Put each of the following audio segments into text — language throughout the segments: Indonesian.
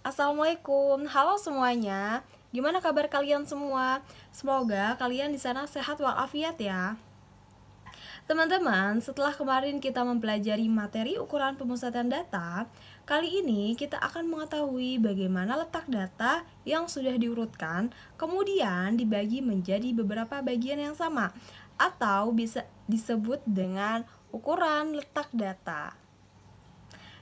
Assalamualaikum, halo semuanya. Gimana kabar kalian semua? Semoga kalian di sana sehat walafiat ya. Teman-teman, setelah kemarin kita mempelajari materi ukuran pemusatan data, kali ini kita akan mengetahui bagaimana letak data yang sudah diurutkan, kemudian dibagi menjadi beberapa bagian yang sama, atau bisa disebut dengan ukuran letak data.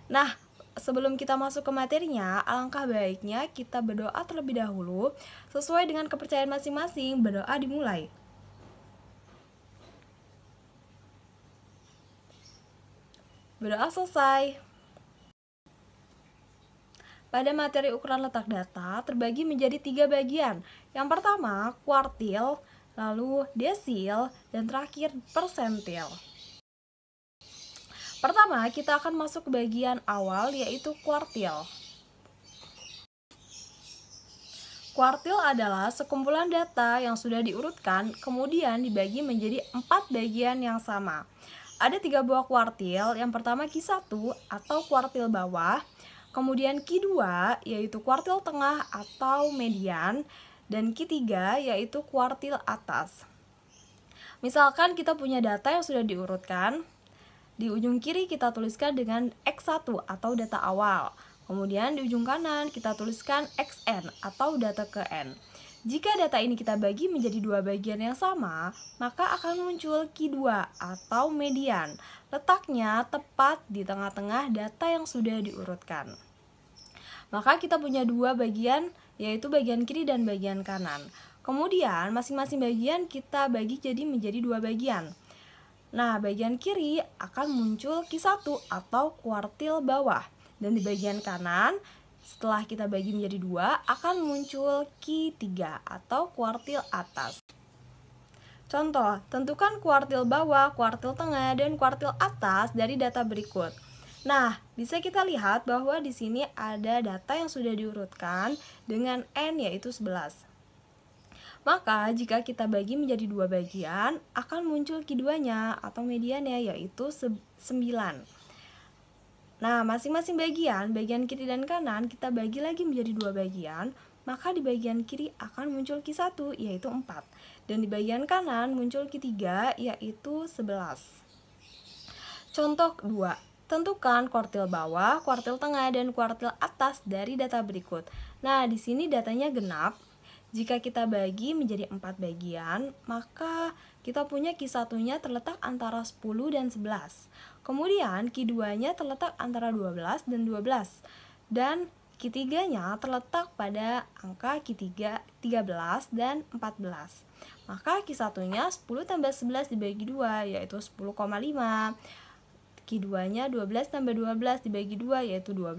Nah, sebelum kita masuk ke materinya, alangkah baiknya kita berdoa terlebih dahulu. Sesuai dengan kepercayaan masing-masing, berdoa dimulai. Berdoa selesai. Pada materi ukuran letak data terbagi menjadi 3 bagian. Yang pertama, kuartil, lalu desil, dan terakhir persentil. Pertama, kita akan masuk ke bagian awal, yaitu kuartil. Kuartil adalah sekumpulan data yang sudah diurutkan, kemudian dibagi menjadi 4 bagian yang sama. Ada 3 buah kuartil, yang pertama Q1 atau kuartil bawah, kemudian Q2 yaitu kuartil tengah atau median, dan Q3 yaitu kuartil atas. Misalkan kita punya data yang sudah diurutkan, di ujung kiri kita tuliskan dengan X1 atau data awal. Kemudian di ujung kanan kita tuliskan XN atau data ke N. Jika data ini kita bagi menjadi 2 bagian yang sama, maka akan muncul Q2 atau median. Letaknya tepat di tengah-tengah data yang sudah diurutkan. Maka kita punya 2 bagian, yaitu bagian kiri dan bagian kanan. Kemudian masing-masing bagian kita bagi menjadi 2 bagian. Nah, bagian kiri akan muncul Q1 atau kuartil bawah. Dan di bagian kanan, setelah kita bagi menjadi 2, akan muncul Q3 atau kuartil atas. Contoh, tentukan kuartil bawah, kuartil tengah, dan kuartil atas dari data berikut. Nah, bisa kita lihat bahwa di sini ada data yang sudah diurutkan dengan N yaitu 11. Maka, jika kita bagi menjadi 2 bagian, akan muncul Q2-nya atau mediannya yaitu 9. Nah, masing-masing bagian kiri dan kanan kita bagi lagi menjadi 2 bagian, maka di bagian kiri akan muncul Q1 yaitu 4. Dan di bagian kanan muncul Q3 yaitu 11. Contoh 2. Tentukan kuartil bawah, kuartil tengah, dan kuartil atas dari data berikut. Nah, di sini datanya genap. Jika kita bagi menjadi 4 bagian, maka kita punya Q1-nya terletak antara 10 dan 11. Kemudian Q2-nya terletak antara 12 dan 12. Dan Q3-nya terletak pada angka Q3, 13 dan 14. Maka Q1-nya 10 tambah 11 dibagi 2 yaitu 10,5. Q2-nya 12 tambah 12 dibagi 2 yaitu 12.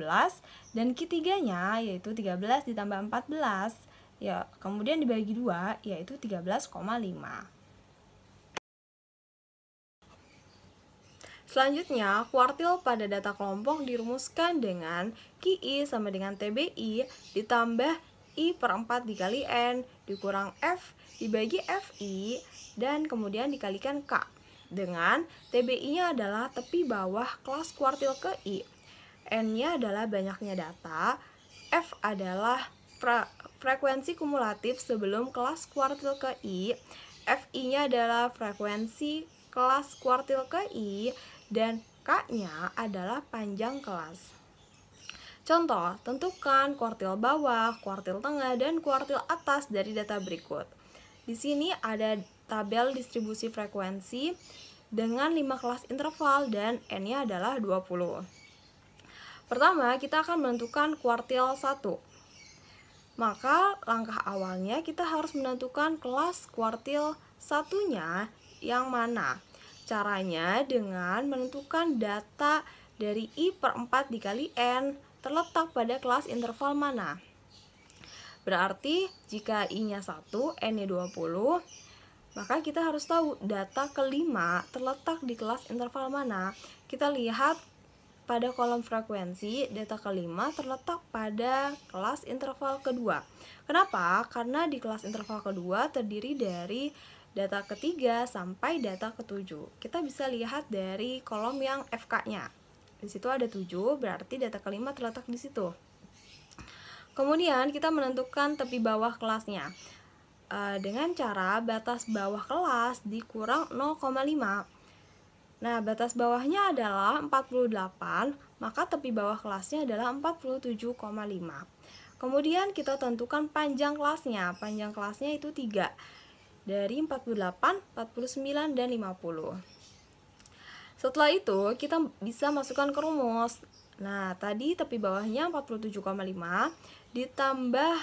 Dan Q3-nya yaitu 13 ditambah 14. Ya, kemudian dibagi 2 yaitu 13,5. Selanjutnya, kuartil pada data kelompok dirumuskan dengan QI sama dengan TBI ditambah I per 4 dikali N dikurang F dibagi FI dan kemudian dikalikan K. Dengan TBI-nya adalah tepi bawah kelas kuartil ke I. N-nya adalah banyaknya data. F adalah frekuensi kumulatif sebelum kelas kuartil ke I. FI-nya adalah frekuensi kelas kuartil ke I. Dan K-nya adalah panjang kelas. Contoh, tentukan kuartil bawah, kuartil tengah, dan kuartil atas dari data berikut. Di sini ada tabel distribusi frekuensi dengan 5 kelas interval dan N-nya adalah 20. Pertama, kita akan menentukan kuartil 1. Maka langkah awalnya kita harus menentukan kelas kuartil 1-nya yang mana. Caranya dengan menentukan data dari I per 4 dikali N terletak pada kelas interval mana. Berarti jika I-nya 1, N-nya 20, maka kita harus tahu data kelima terletak di kelas interval mana. Kita lihat pada kolom frekuensi, data kelima terletak pada kelas interval kedua. Kenapa? Karena di kelas interval kedua terdiri dari data ketiga sampai data ketujuh. Kita bisa lihat dari kolom yang FK-nya. Di situ ada 7, berarti data kelima terletak di situ. Kemudian kita menentukan tepi bawah kelasnya dengan cara batas bawah kelas dikurang 0,5. Nah, batas bawahnya adalah 48, maka tepi bawah kelasnya adalah 47,5. Kemudian kita tentukan panjang kelasnya. Panjang kelasnya itu 3. Dari 48, 49, dan 50. Setelah itu, kita bisa masukkan ke rumus. Nah, tadi tepi bawahnya 47,5 ditambah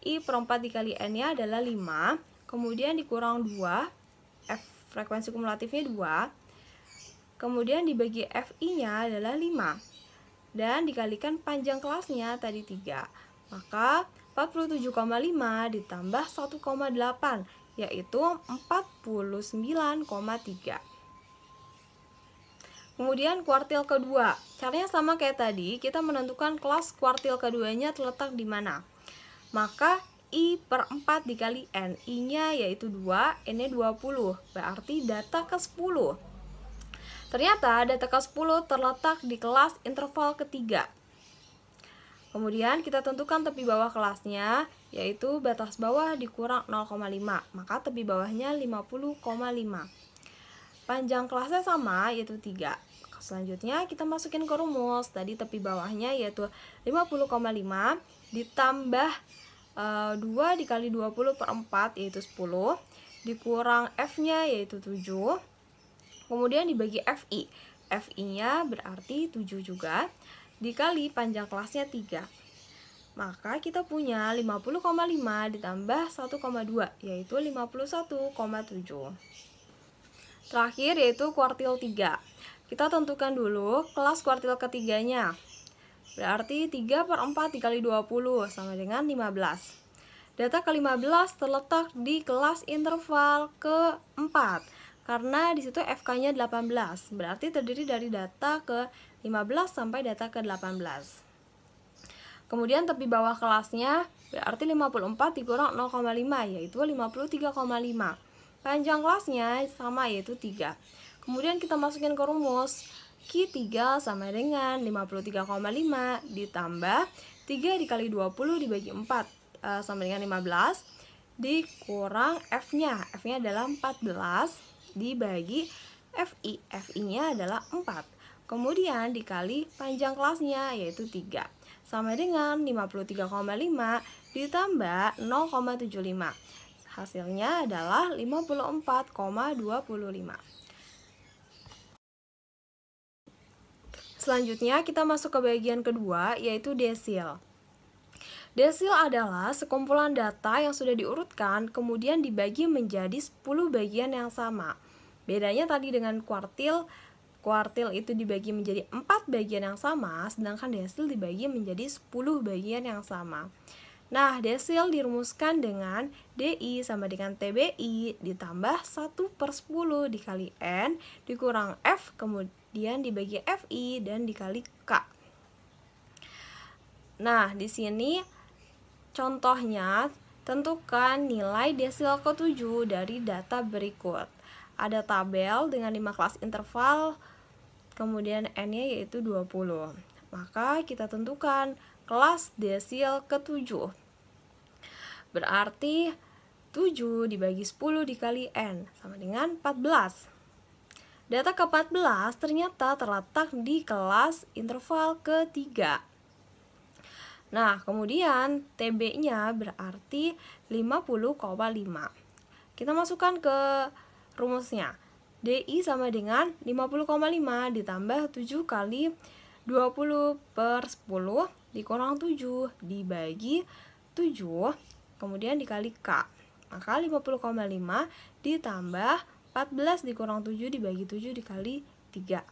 I/4 dikali N-nya adalah 5, kemudian dikurang 2, F frekuensi kumulatifnya 2, kemudian dibagi FI-nya adalah 5, dan dikalikan panjang kelasnya tadi 3. Maka 47,5 ditambah 1,8, yaitu 49,3. Kemudian kuartil kedua. Caranya sama kayak tadi, kita menentukan kelas kuartil keduanya terletak di mana. Maka I/4 dikali N. I-nya yaitu 2, N-nya 20. Berarti data ke-10. Ternyata data ke-10 terletak di kelas interval ketiga. Kemudian kita tentukan tepi bawah kelasnya, yaitu batas bawah dikurang 0,5. Maka tepi bawahnya 50,5. Panjang kelasnya sama, yaitu 3. Selanjutnya kita masukin ke rumus. Tadi tepi bawahnya yaitu 50,5 ditambah 2 dikali 20 per 4 yaitu 10, dikurang F-nya yaitu 7, kemudian dibagi FI. FI-nya berarti 7 juga, dikali panjang kelasnya 3. Maka kita punya 50,5 ditambah 1,2 yaitu 51,7. Terakhir yaitu kuartil 3. Kita tentukan dulu kelas kuartil ketiganya. Berarti 3 per 4 dikali 20 sama dengan 15. Data ke-15 terletak di kelas interval ke-4. Karena di situ FK-nya 18. Berarti terdiri dari data ke-15 sampai data ke-18. Kemudian tepi bawah kelasnya berarti 54 dikurang 0,5 yaitu 53,5. Panjang kelasnya sama yaitu 3. Kemudian kita masukin ke rumus. Q3 sama dengan 53,5 ditambah 3 dikali 20 dibagi 4 sama dengan 15 dikurang F-nya. F-nya adalah 14 dibagi FI. FI-nya adalah 4. Kemudian dikali panjang kelasnya yaitu 3 sama dengan 53,5 ditambah 0,75. Hasilnya adalah 54,25. Selanjutnya kita masuk ke bagian kedua yaitu desil. Desil adalah sekumpulan data yang sudah diurutkan kemudian dibagi menjadi 10 bagian yang sama. Bedanya tadi dengan kuartil itu dibagi menjadi 4 bagian yang sama, sedangkan desil dibagi menjadi 10 bagian yang sama. Nah, desil dirumuskan dengan DI sama dengan TBI ditambah 1/10 dikali N dikurang F kemudian dibagi FI dan dikali K. Nah, di sini contohnya tentukan nilai desil ke-7 dari data berikut. Ada tabel dengan 5 kelas interval, kemudian N-nya yaitu 20. Maka kita tentukan kelas desil ke-7. Berarti 7 dibagi 10 dikali N sama dengan 14. Data ke-14 ternyata terletak di kelas interval ketiga. Nah, kemudian TB-nya berarti 50,5. Kita masukkan ke rumusnya. DI sama dengan 50,5 ditambah 7 kali 20 per 10 dikurang 7 dibagi 7 kemudian dikali K. Maka 50,5 ditambah 14 dikurang 7 dibagi 7 dikali 3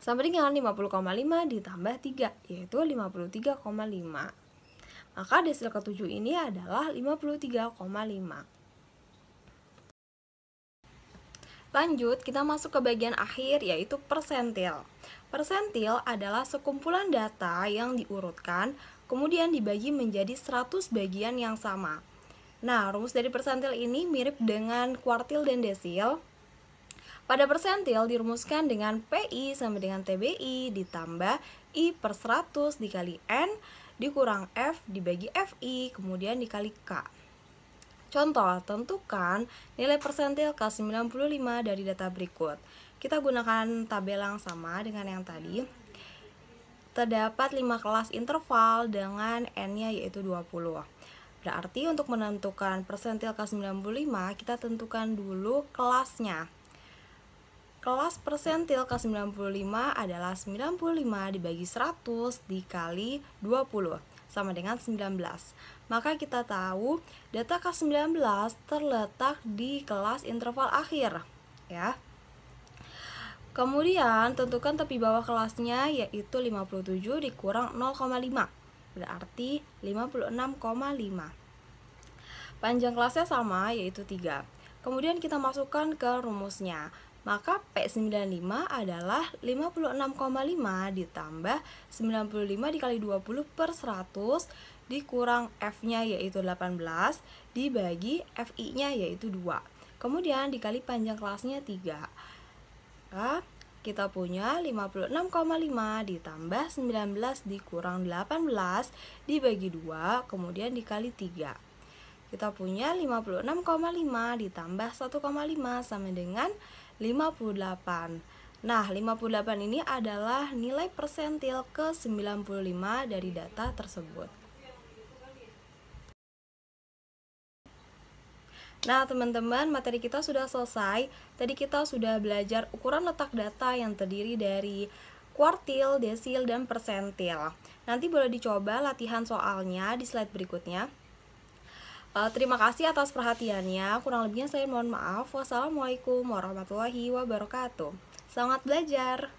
sama dengan 50,5 ditambah 3 yaitu 53,5. Maka desil ke-7 ini adalah 53,5. Lanjut, kita masuk ke bagian akhir yaitu persentil. Persentil adalah sekumpulan data yang diurutkan kemudian dibagi menjadi 100 bagian yang sama. Nah, rumus dari persentil ini mirip dengan kuartil dan desil. Pada persentil dirumuskan dengan PI sama dengan TBI ditambah I/100 dikali N dikurang F dibagi FI, kemudian dikali K. Contoh, tentukan nilai persentil K95 dari data berikut. Kita gunakan tabel yang sama dengan yang tadi. Terdapat 5 kelas interval dengan N-nya yaitu 20. Berarti untuk menentukan persentil K95, kita tentukan dulu kelasnya. Kelas persentil K95 adalah 95 dibagi 100 dikali 20, sama dengan 19. Maka kita tahu data K19 terletak di kelas interval akhir, ya. Kemudian tentukan tepi bawah kelasnya yaitu 57 dikurang 0,5, berarti 56,5. Panjang kelasnya sama yaitu 3. Kemudian kita masukkan ke rumusnya. Maka P95 adalah 56,5 ditambah 95 dikali 20 per 100 dikurang F-nya yaitu 18 dibagi FI-nya yaitu 2. Kemudian dikali panjang kelasnya 3. Maka kita punya 56,5 ditambah 19 dikurang 18 dibagi 2 kemudian dikali 3. Kita punya 56,5 ditambah 1,5 sama dengan 58. Nah, 58 ini adalah nilai persentil ke-95 dari data tersebut. Nah, teman-teman, materi kita sudah selesai. Tadi kita sudah belajar ukuran letak data yang terdiri dari kuartil, desil, dan persentil. Nanti boleh dicoba latihan soalnya di slide berikutnya. Terima kasih atas perhatiannya. Kurang lebihnya saya mohon maaf. Wassalamualaikum warahmatullahi wabarakatuh. Selamat belajar.